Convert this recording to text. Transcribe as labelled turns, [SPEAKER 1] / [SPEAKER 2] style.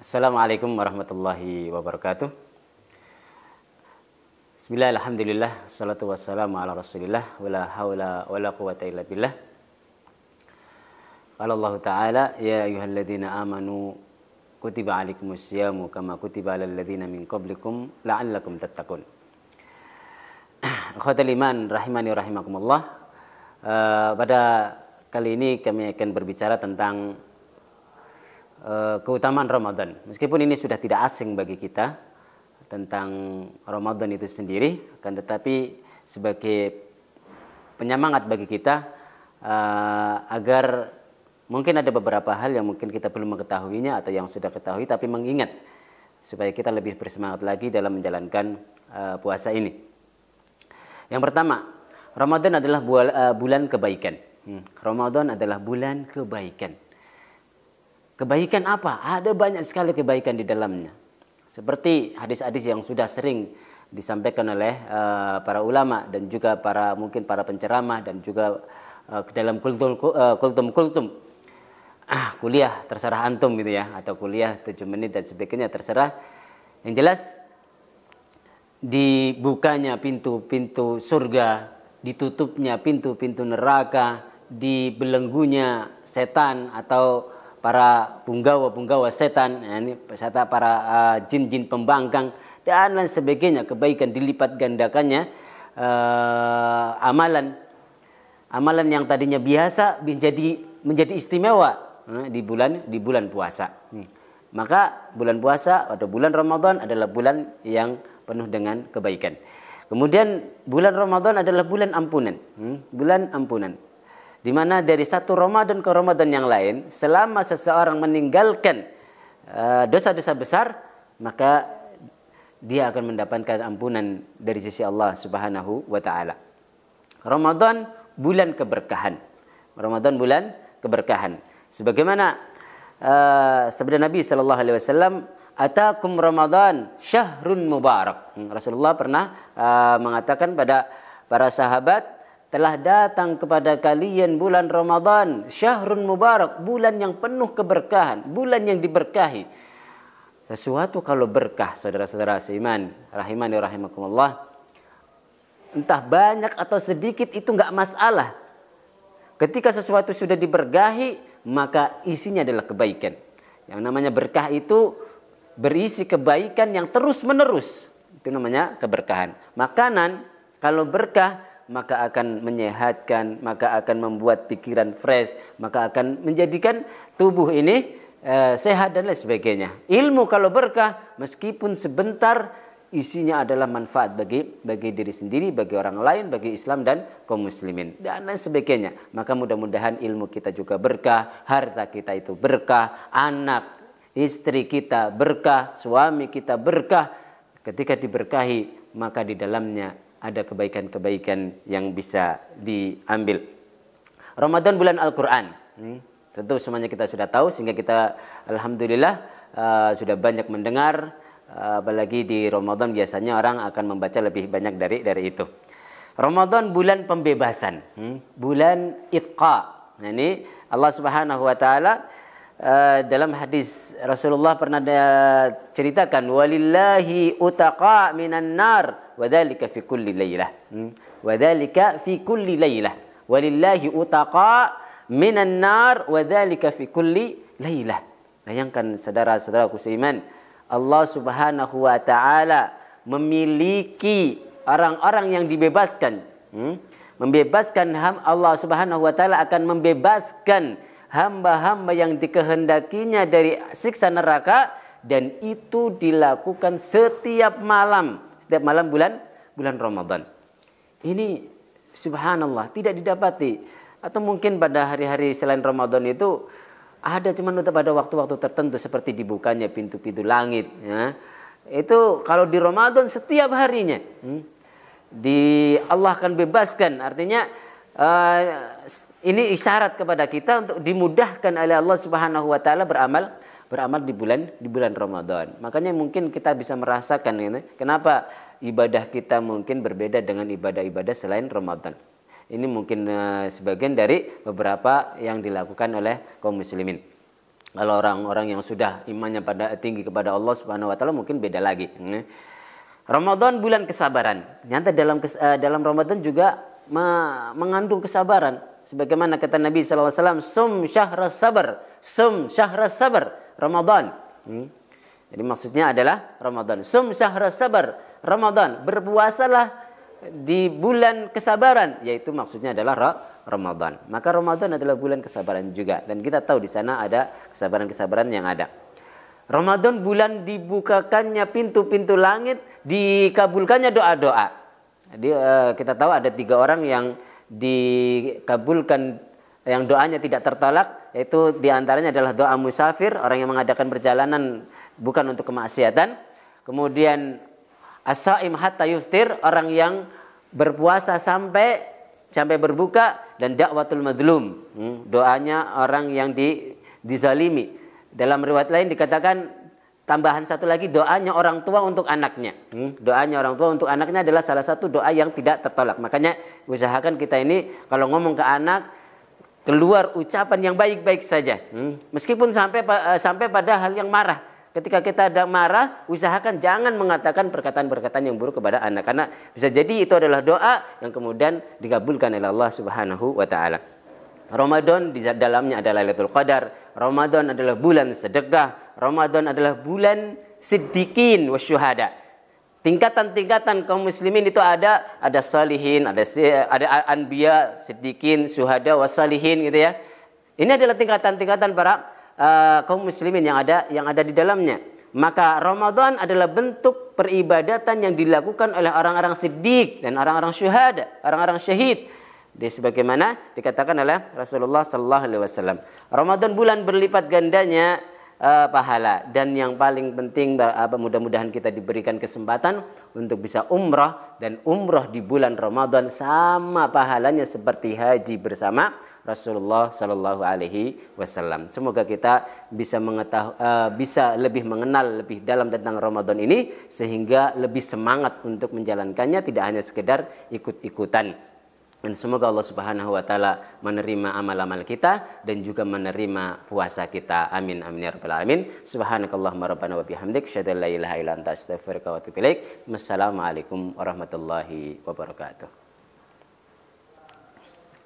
[SPEAKER 1] Assalamualaikum warahmatullahi wabarakatuh. Bismillah, alhamdulillah, salatu wassalamu ala rasulillah, wala hawla wala quwata illa billah. Qala Allah Ta'ala, ya ayyuhalladzina amanu kutiba alaikumus siyamu kama kutiba alal ladzina min qablikum la'allakum tattaqun. Akhwatal iman rahimani wa rahimakumullah. Pada kali ini kami akan berbicara tentang keutamaan Ramadan. Meskipun ini sudah tidak asing bagi kita tentang Ramadan itu sendiri, akan tetapi sebagai penyemangat bagi kita agar mungkin ada beberapa hal yang mungkin kita belum mengetahuinya atau yang sudah ketahui tapi mengingat supaya kita lebih bersemangat lagi dalam menjalankan puasa ini. Yang pertama, Ramadan adalah bulan kebaikan. Ramadan adalah bulan kebaikan. Kebaikan apa? Ada banyak sekali kebaikan di dalamnya. Seperti hadis-hadis yang sudah sering disampaikan oleh para ulama dan juga mungkin para penceramah dan juga dalam kultum. Kuliah terserah antum gitu ya, atau kuliah 7 menit dan sebagainya terserah. Yang jelas dibukanya pintu-pintu surga, ditutupnya pintu-pintu neraka, dibelenggunya setan atau para punggawa setan, ini serta para jin-jin pembangkang dan lain sebagainya. Kebaikan dilipat gandakannya, amalan yang tadinya biasa menjadi istimewa di bulan puasa. Maka bulan puasa atau bulan Ramadan adalah bulan yang penuh dengan kebaikan. Kemudian bulan Ramadan adalah bulan ampunan, bulan ampunan. Di mana dari satu Ramadan ke Ramadan yang lain, selama seseorang meninggalkan dosa-dosa besar, maka dia akan mendapatkan ampunan dari sisi Allah Subhanahu wa taala. Ramadan bulan keberkahan. Ramadan bulan keberkahan. Sebagaimana sabda Nabi sallallahu alaihi wasallam, "Atakum Ramadan syahrun mubarak." Rasulullah pernah mengatakan pada para sahabat, telah datang kepada kalian bulan Ramadan, syahrun mubarak, bulan yang penuh keberkahan, bulan yang diberkahi. Sesuatu kalau berkah, saudara-saudara seiman, rahimani wa rahimakumullah, entah banyak atau sedikit itu enggak masalah. Ketika sesuatu sudah diberkahi, maka isinya adalah kebaikan. Yang namanya berkah itu berisi kebaikan yang terus-menerus. Itu namanya keberkahan. Makanan kalau berkah maka akan menyehatkan, maka akan membuat pikiran fresh, maka akan menjadikan tubuh ini sehat dan lain sebagainya. Ilmu kalau berkah, meskipun sebentar, isinya adalah manfaat bagi diri sendiri, bagi orang lain, bagi Islam dan kaum muslimin dan lain sebagainya. Maka mudah-mudahan ilmu kita juga berkah, harta kita itu berkah, anak, istri kita berkah, suami kita berkah. Ketika diberkahi, maka di dalamnya ada kebaikan-kebaikan yang bisa diambil. Ramadan bulan Al-Quran. Tentu semuanya kita sudah tahu, sehingga kita alhamdulillah sudah banyak mendengar. Apalagi di Ramadan biasanya orang akan membaca lebih banyak dari itu. Ramadan bulan pembebasan, bulan itqa. Nah, ini Allah Subhanahu wa taala dalam hadis Rasulullah pernah ceritakan, walillahi utaqa minan nar wadzalika fi kulli lailah. Wadzalika fi kulli lailah. Walillahi utaqa minan nar wadzalika fi kulli lailah. Bayangkan saudara-saudaraku seiman, Allah Subhanahu wa taala memiliki orang-orang yang dibebaskan. Membebaskan Allah Subhanahu wa taala akan membebaskan hamba-hamba yang dikehendakinya dari siksa neraka, dan itu dilakukan setiap malam bulan Ramadan. Ini subhanallah tidak didapati, atau mungkin pada hari-hari selain Ramadan itu ada cuman pada waktu-waktu tertentu seperti dibukanya pintu-pintu langit ya. Itu kalau di Ramadan setiap harinya Allah akan bebaskan. Artinya ini isyarat kepada kita untuk dimudahkan oleh Allah Subhanahu wa taala beramal di bulan Ramadan. Makanya mungkin kita bisa merasakan ini, kenapa ibadah kita mungkin berbeda dengan ibadah-ibadah selain Ramadan. Ini mungkin sebagian dari beberapa yang dilakukan oleh kaum muslimin. Kalau orang-orang yang sudah imannya tinggi kepada Allah Subhanahu wa taala mungkin beda lagi. Ramadan bulan kesabaran. Ternyata dalam Ramadan juga mengandung kesabaran. Sebagaimana kata Nabi sallallahu alaihi wasallam, "Sum syahras sabar, sum syahras sabar." Ramadan. Jadi maksudnya adalah Ramadan. Sum syahras sabar, Ramadan. Berpuasalah di bulan kesabaran, yaitu maksudnya adalah Ramadan. Maka Ramadan adalah bulan kesabaran juga, dan kita tahu di sana ada kesabaran-kesabaran yang ada. Ramadan bulan dibukakannya pintu-pintu langit, dikabulkannya doa-doa. Jadi kita tahu ada 3 orang yang dikabulkan, yang doanya tidak tertolak, yaitu diantaranya adalah doa musafir, orang yang mengadakan perjalanan bukan untuk kemaksiatan. Kemudian as-saim hatta yuftir, orang yang berpuasa sampai berbuka. Dan dakwatul madlum, doanya orang yang dizalimi. Dalam riwayat lain dikatakan tambahan satu lagi, doanya orang tua untuk anaknya. Doanya orang tua untuk anaknya adalah salah satu doa yang tidak tertolak. Makanya usahakan kita ini kalau ngomong ke anak, keluar ucapan yang baik-baik saja. Meskipun sampai pada hal yang marah. Ketika kita ada marah, usahakan jangan mengatakan perkataan-perkataan yang buruk kepada anak. Karena bisa jadi itu adalah doa yang kemudian dikabulkan oleh Allah Subhanahu wa ta'ala. Ramadan di dalamnya adalah Lailatul Qadar. Ramadan adalah bulan sedekah. Ramadan adalah bulan siddiqin wasyuhada. Tingkatan-tingkatan kaum muslimin itu ada salihin, ada anbiya, siddiqin, syuhada, wasalihin gitu ya. Ini adalah tingkatan-tingkatan para kaum muslimin yang ada di dalamnya. Maka Ramadan adalah bentuk peribadatan yang dilakukan oleh orang-orang siddiq dan orang-orang syuhada, orang-orang syahid. Sebagaimana dikatakan oleh Rasulullah sallallahu alaihi wasallam. Ramadan bulan berlipat gandanya pahala, dan yang paling penting mudah-mudahan kita diberikan kesempatan untuk bisa umrah, dan umrah di bulan Ramadan sama pahalanya seperti haji bersama Rasulullah sallallahu alaihi wasallam. Semoga kita bisa bisa lebih mengenal lebih dalam tentang Ramadan ini, sehingga lebih semangat untuk menjalankannya, tidak hanya sekedar ikut-ikutan. Dan semoga Allah Subhanahu wa taala menerima amal-amal kita dan juga menerima puasa kita. Amin amin ya rabbal alamin. Subhanakallahumma rabbana wa bihamdik, asyhadu an la ilaha illa anta, astaghfiruka wa atubu ilaik. Wassalamualaikum warahmatullahi wabarakatuh.